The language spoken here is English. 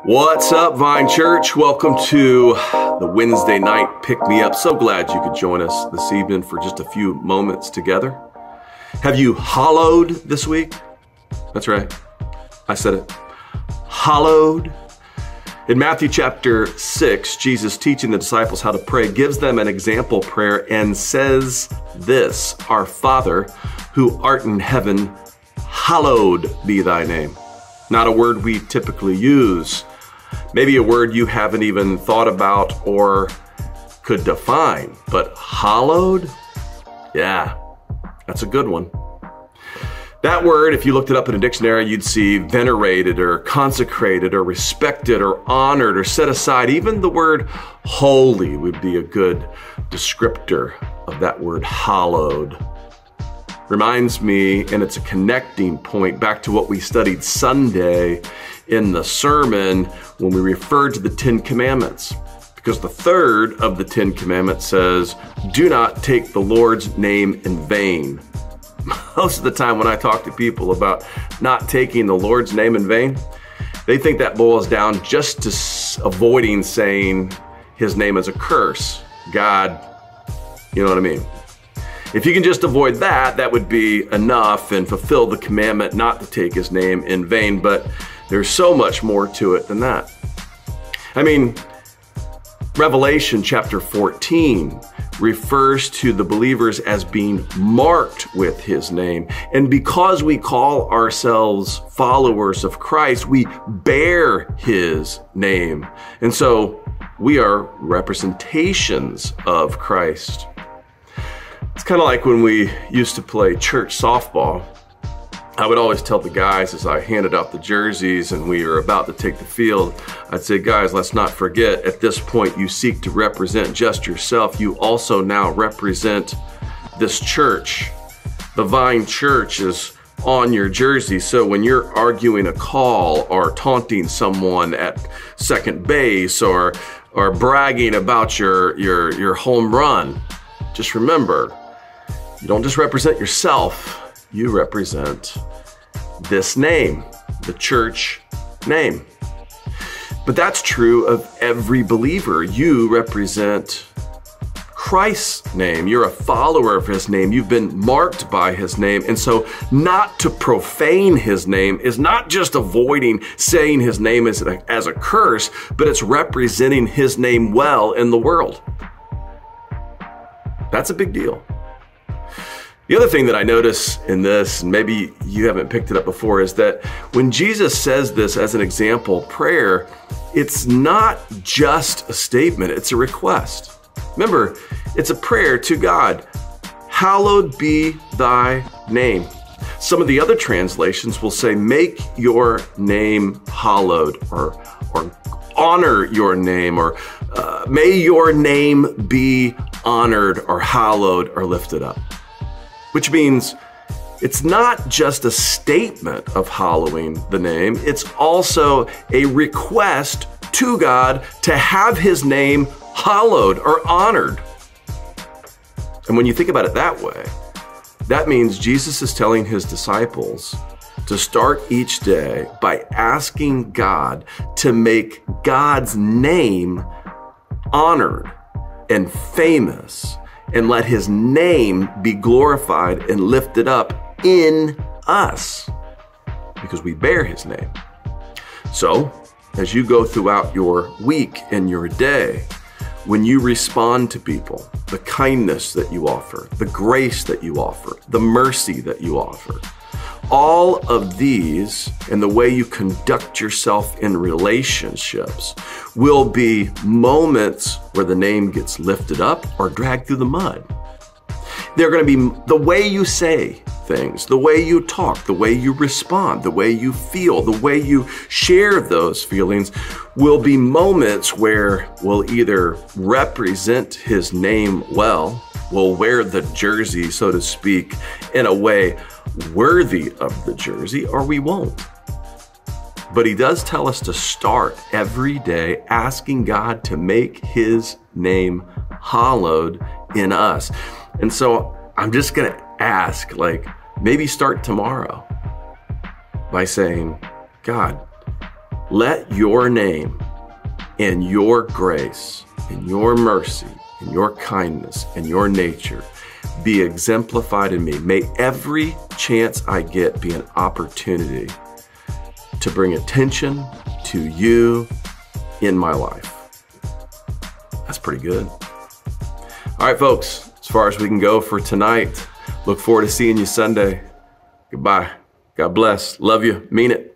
What's up, Vine Church? Welcome to the Wednesday night Pick Me Up. So glad you could join us this evening for just a few moments together. Have you hallowed this week? That's right. I said it. Hallowed. In Matthew chapter 6, Jesus teaching the disciples how to pray gives them an example prayer and says this: Our Father, who art in heaven, hallowed be thy name. Not a word we typically use. Maybe a word you haven't even thought about or could define, but hallowed? Yeah, that's a good one. That word, if you looked it up in a dictionary, you'd see venerated or consecrated or respected or honored or set aside. Even the word holy would be a good descriptor of that word hallowed. Reminds me, and it's a connecting point back to what we studied Sunday in the sermon when we referred to the 10 Commandments. Because the third of the 10 Commandments says, do not take the Lord's name in vain. Most of the time when I talk to people about not taking the Lord's name in vain, they think that boils down just to avoiding saying his name is a curse. God, you know what I mean? If you can just avoid that, that would be enough and fulfill the commandment not to take his name in vain. But there's so much more to it than that. I mean, Revelation chapter 14 refers to the believers as being marked with his name. And because we call ourselves followers of Christ, we bear his name. And so we are representations of Christ. It's kind of like when we used to play church softball. I would always tell the guys as I handed out the jerseys and we were about to take the field, I'd say, guys, let's not forget, at this point you seek to represent just yourself. You also now represent this church. The Vine Church is on your jersey. So when you're arguing a call or taunting someone at second base or bragging about your home run, just remember, you don't just represent yourself, you represent this name, the church name. But that's true of every believer. You represent Christ's name. You're a follower of his name. You've been marked by his name. And so not to profane his name is not just avoiding saying his name as a curse, but it's representing his name well in the world. That's a big deal. The other thing that I notice in this, and maybe you haven't picked it up before, is that when Jesus says this as an example prayer, it's not just a statement, it's a request. Remember, it's a prayer to God. Hallowed be thy name. Some of the other translations will say, make your name hallowed, or honor your name, or may your name be honored or hallowed or lifted up. Which means it's not just a statement of hallowing the name, it's also a request to God to have his name hallowed or honored. And when you think about it that way, that means Jesus is telling his disciples to start each day by asking God to make God's name honored and famous, and let his name be glorified and lifted up in us because we bear his name. So as you go throughout your week and your day, when you respond to people, the kindness that you offer, the grace that you offer, the mercy that you offer, all of these and the way you conduct yourself in relationships will be moments where the name gets lifted up or dragged through the mud. They're going to be the way you say things, the way you talk, the way you respond, the way you feel, the way you share those feelings will be moments where we'll either represent his name well, we'll wear the jersey, so to speak, in a way worthy of the jersey, or we won't. But he does tell us to start every day asking God to make his name hallowed in us. And so I'm just going to ask, maybe start tomorrow by saying, God, Let your name and your grace and your mercy and your kindness and your nature be exemplified in me. May every chance I get be an opportunity to bring attention to you in my life. That's pretty good. All right, folks, as far as we can go for tonight, look forward to seeing you Sunday. Goodbye. God bless. Love you. Mean it.